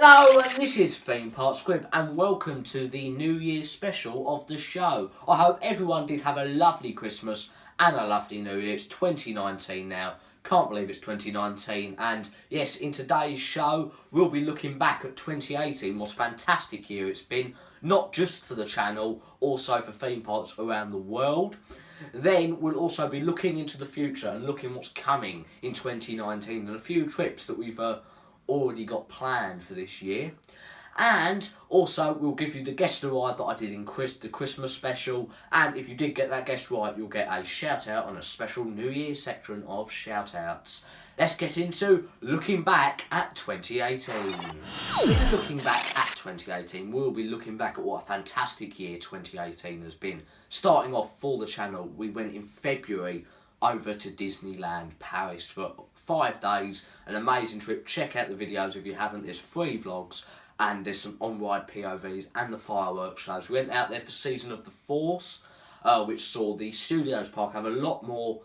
Hello, and this is Theme Park Squib, and welcome to the New Year's special of the show. I hope everyone did have a lovely Christmas and a lovely New Year. It's 2019 now. Can't believe it's 2019. And yes, in today's show, we'll be looking back at 2018. What a fantastic year it's been, not just for the channel, also for theme parks around the world. Then we'll also be looking into the future and looking what's coming in 2019 and a few trips that we've already got planned for this year. And also we'll give you the guest ride that I did in the Christmas special, and if you did get that guest right, you'll get a shout out on a special New Year section of shout outs. Let's get into looking back at 2018. Looking back at 2018, we'll be looking back at what a fantastic year 2018 has been. Starting off for the channel, we went in February over to Disneyland Paris for 5 days, an amazing trip. Check out the videos if you haven't. There's 3 vlogs and there's some on-ride POVs and the fireworks shows. We went out there for Season of the Force, which saw the Studios Park have a lot more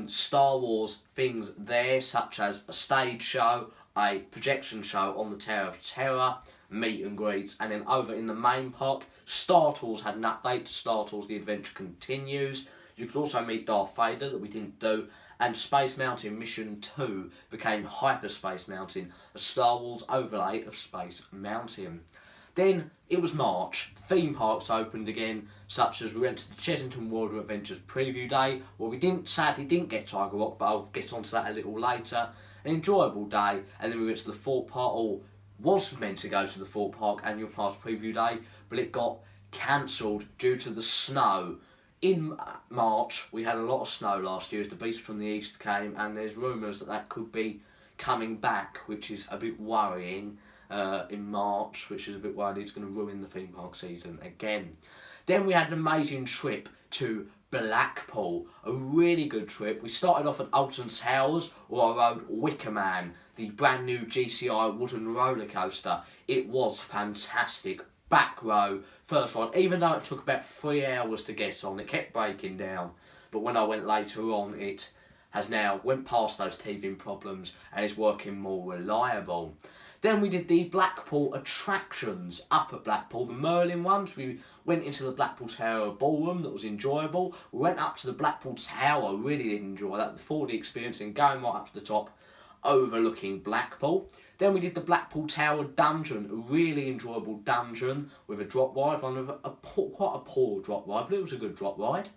Star Wars things there, such as a stage show, a projection show on the Tower of Terror, meet and greets, and then over in the main park, Star Tours had an update to Star Tours The Adventure Continues. You could also meet Darth Vader, that we didn't do, and Space Mountain Mission 2 became Hyperspace Mountain, a Star Wars overlay of Space Mountain. Then it was March. Theme parks opened again, such as we went to the Chessington World of Adventures preview day, where we sadly didn't get Tiger Rock, but I'll get onto that a little later. An enjoyable day, and then we went to the Thorpe Park, or was meant to go to the Thorpe Park annual pass preview day, but it got cancelled due to the snow. In March, we had a lot of snow last year as the Beast from the East came, and there's rumours that that could be coming back, which is a bit worrying in March, which is a bit worrying. It's going to ruin the theme park season again. Then we had an amazing trip to Blackpool, a really good trip. We started off at Alton Towers, where I rode Wicker Man, the brand new GCI wooden roller coaster. It was fantastic. Back row, first ride, even though it took about 3 hours to get on, it kept breaking down. But when I went later on, it has now went past those teething problems and is working more reliable. Then we did the Blackpool attractions up at Blackpool, the Merlin ones. We went into the Blackpool Tower ballroom, that was enjoyable. We went up to the Blackpool Tower, really did enjoy that, the 4D experience, and going right up to the top, overlooking Blackpool. Then we did the Blackpool Tower dungeon, a really enjoyable dungeon with a drop ride, quite a poor drop ride, but it was a good drop ride.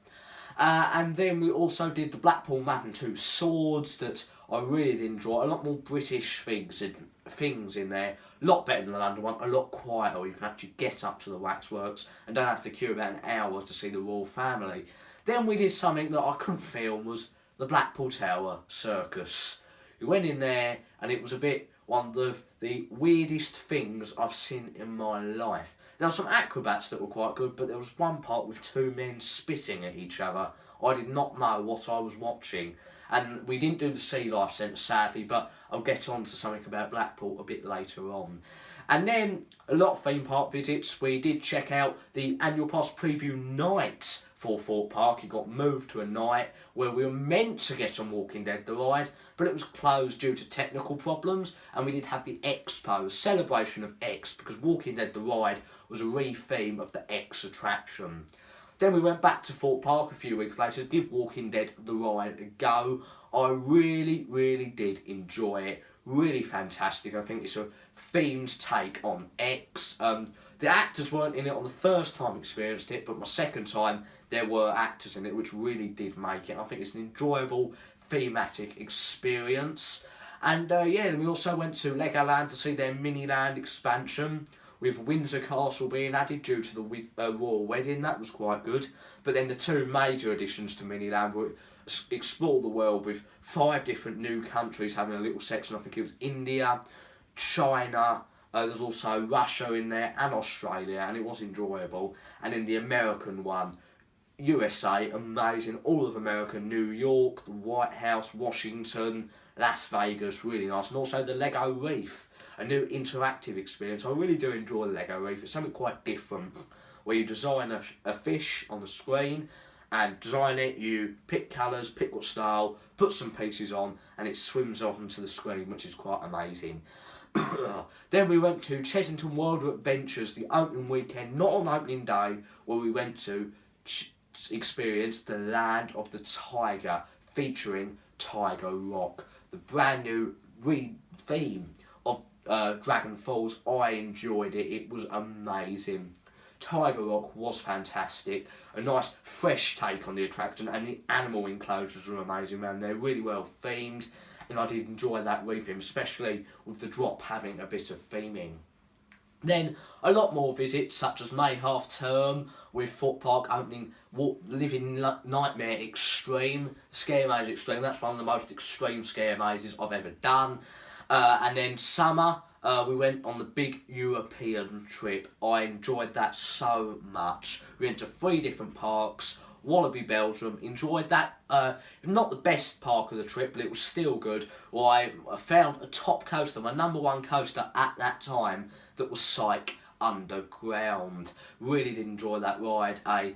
And then we also did the Blackpool Madden 2 swords that I really did enjoy. A lot more British things in there, a lot better than the London one, a lot quieter. You can actually get up to the waxworks and don't have to queue about an hour to see the royal family. Then we did something that I couldn't film, was the Blackpool Tower Circus. We went in there and it was a bit one of the weirdest things I've seen in my life. There were some acrobats that were quite good, but there was one part with 2 men spitting at each other. I did not know what I was watching. And we didn't do the sea life centre, sadly, but I'll get on to something about Blackpool a bit later on. And then a lot of theme park visits. We did check out the annual pass preview night for Thorpe Park. It got moved to a night where we were meant to get on Walking Dead the ride, but it was closed due to technical problems, and we did have the Expo, a celebration of X, because Walking Dead the ride was a re-theme of the X attraction. Then we went back to Thorpe Park a few weeks later to give Walking Dead the ride a go. I really, really did enjoy it. Really fantastic. I think it's a themed take on X. The actors weren't in it on the first time I experienced it, but my second time there were actors in it, which really did make it. I think it's an enjoyable thematic experience. And yeah, we also went to Legoland to see their Miniland expansion, with Windsor Castle being added due to the royal wedding. That was quite good. But then the 2 major additions to Miniland were explore the world, with 5 different new countries having a little section. I think it was India, China, there's also Russia in there, and Australia, and it was enjoyable. And in the American one, USA, amazing, all of America, New York, the White House, Washington, Las Vegas, really nice. And also the Lego Reef, a new interactive experience. I really do enjoy the Lego Reef. It's something quite different, where you design a fish on the screen, and design it, you pick colours, pick what style, put some pieces on, and it swims off onto the screen, which is quite amazing. Then we went to Chessington World of Adventures the opening weekend, not on opening day, where we went to experience the Land of the Tiger, featuring Tiger Rock, the brand new theme of Dragon Falls. I enjoyed it. It was amazing. Tiger Rock was fantastic. A nice fresh take on the attraction, and the animal enclosures were amazing, man. They're really well themed, and I did enjoy that retheme, especially with the drop having a bit of theming. Then a lot more visits, such as May half term, with Thorpe Park opening Living Nightmare Extreme, Scare Maze Extreme. That's one of the most extreme scare mazes I've ever done. And then summer, we went on the big European trip. I enjoyed that so much. We went to 3 different parks. Wallaby, Belgium, enjoyed that. Not the best park of the trip, but it was still good. Well, I found a top coaster, my #1 coaster at that time, that was Psych Underground. Really did enjoy that ride. A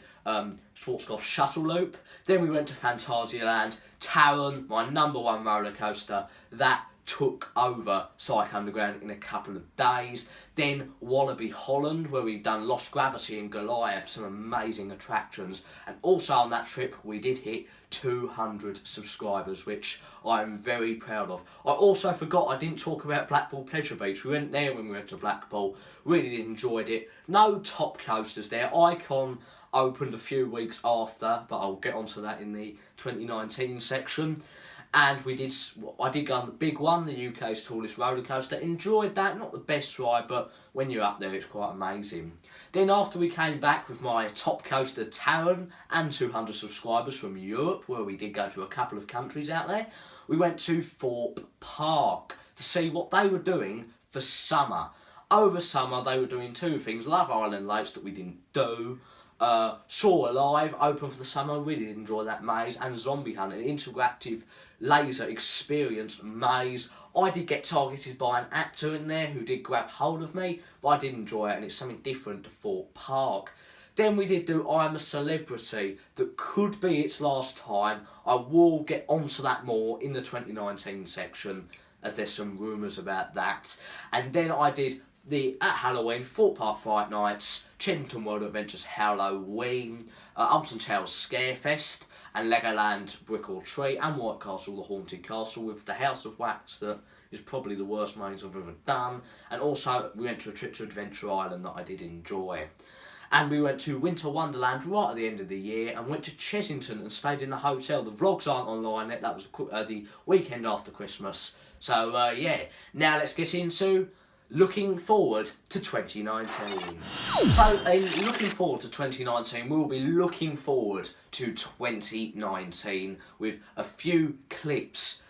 Schwarzkopf shuttle loop. Then we went to Phantasialand. Taron, my #1 roller coaster, that took over Psych Underground in a couple of days. Then Wallaby Holland, where we've done Lost Gravity and Goliath, some amazing attractions. And also on that trip we did hit 200 subscribers, which I'm very proud of. I also forgot I didn't talk about Blackpool Pleasure Beach. We went there when we went to Blackpool. Really did enjoyed it. No top coasters there. Icon opened a few weeks after, but I'll get onto that in the 2019 section. And I did go on the big one, the UK's tallest roller coaster. Enjoyed that, not the best ride, but when you're up there it's quite amazing. Then after we came back with my top coaster Taron and 200 subscribers from Europe, where we did go to a couple of countries out there, we went to Thorpe Park to see what they were doing for summer. Over summer they were doing 2 things, Love Island Lakes that we didn't do, Saw Alive, open for the summer, really did enjoy that maze, and Zombie Hunt, an interactive laser experience maze. I did get targeted by an actor in there who did grab hold of me, but I did enjoy it, and it's something different to Thorpe Park. Then we did do I'm a Celebrity, that could be its last time. I will get onto that more in the 2019 section, as there's some rumours about that. And then I did at Halloween, Thorpe Park Fright Nights, Chessington World Adventures Halloween, Alton Towers Scarefest, and Legoland Brick or Tree, and White Castle the Haunted Castle, with the House of Wax that is probably the worst maze I've ever done. And also we went to a trip to Adventure Island that I did enjoy. And we went to Winter Wonderland right at the end of the year, and went to Chessington and stayed in the hotel. The vlogs aren't online yet, that was the weekend after Christmas. So yeah, now let's get into looking forward to 2019. So in looking forward to 2019, we'll be looking forward to 2019 with a few trips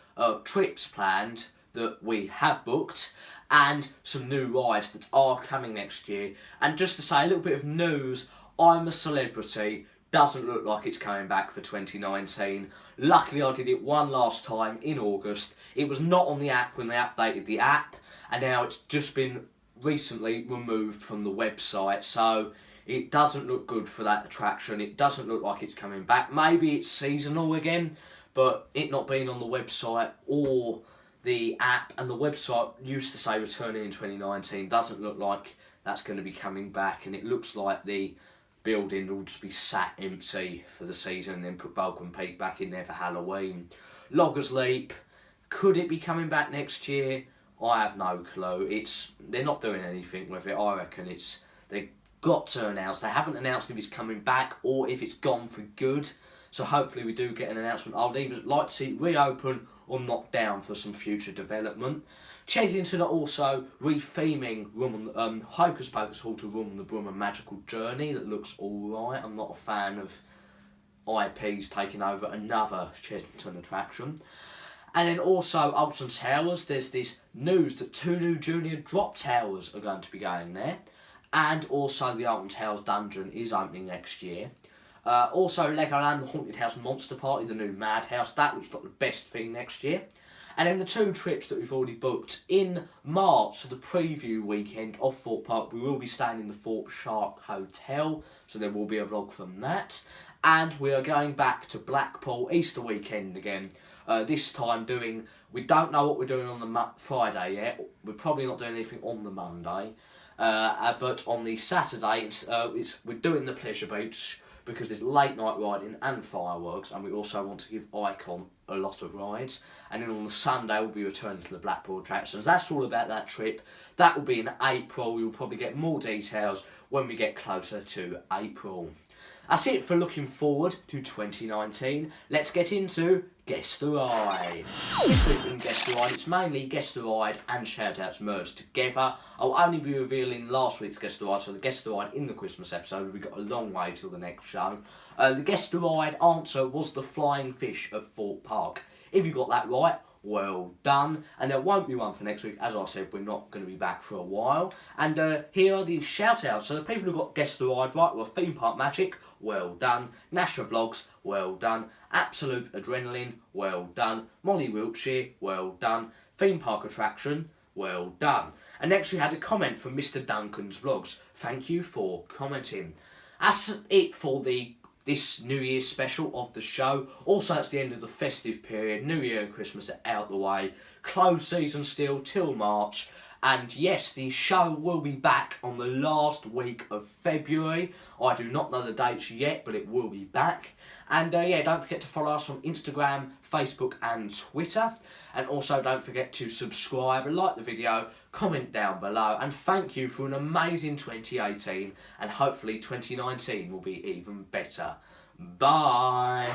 planned that we have booked, and some new rides that are coming next year. And just to say a little bit of news, I'm a Celebrity doesn't look like it's coming back for 2019. Luckily I did it one last time in August. It was not on the app when they updated the app, and now it's just been recently removed from the website, so it doesn't look good for that attraction. It doesn't look like it's coming back. Maybe it's seasonal again, but it not being on the website or the app, and the website used to say returning in 2019, doesn't look like that's going to be coming back, and it looks like the building will just be sat empty for the season and then put Vulcan Peak back in there for Halloween. Loggers Leap, could it be coming back next year? I have no clue. They're not doing anything with it. I reckon they've got to announce. They haven't announced if it's coming back or if it's gone for good. So hopefully we do get an announcement. I'd either like to see it reopen or knocked down for some future development. Chessington are also re-theming Hocus Pocus Hall to Room on the Broom, a Magical Journey that looks alright. I'm not a fan of IPs taking over another Chessington attraction. And then also Alton Towers, there's this news that 2 new junior drop towers are going to be going there. And also the Alton Towers Dungeon is opening next year. Also Legoland, the Haunted House Monster Party, the new Madhouse, that looks like the best thing next year. And then the 2 trips that we've already booked in March, so the preview weekend of Thorpe Park, we will be staying in the Thorpe Shark Hotel, so there will be a vlog from that. And we are going back to Blackpool Easter weekend again. This time We don't know what we're doing on the Friday yet. We're probably not doing anything on the Monday. But on the Saturday, we're doing the Pleasure Beach because there's late night riding and fireworks, and we also want to give Icon a lot of rides. And then on the Sunday, we'll be returning to the Blackpool attractions. That's all about that trip. That will be in April. We'll probably get more details when we get closer to April. That's it for looking forward to 2019. Let's get into Guess the Ride. This week in Guess the Ride, it's mainly Guess the Ride and shout-outs merged together. I'll only be revealing last week's Guess the Ride, so the Guess the Ride in the Christmas episode. We've got a long way till the next show. The Guess the Ride answer was the flying fish at Thorpe Park. If you got that right, well done. And there won't be one for next week. As I said, we're not going to be back for a while. And here are the shout-outs. So the people who got Guess the Ride right were Theme Park Magic, well done. Nasher Vlogs, well done. Absolute Adrenaline, well done. Molly Wiltshire, well done. Theme Park Attraction, well done. And next we had a comment from Mr. Duncan's Vlogs. Thank you for commenting. That's it for this New Year's special of the show. Also, it's the end of the festive period. New Year and Christmas are out the way. Closed season still till March. And yes, the show will be back on the last week of February. I do not know the dates yet, but it will be back. And yeah, don't forget to follow us on Instagram, Facebook and Twitter. And also don't forget to subscribe and like the video, comment down below. And thank you for an amazing 2018. And hopefully 2019 will be even better. Bye.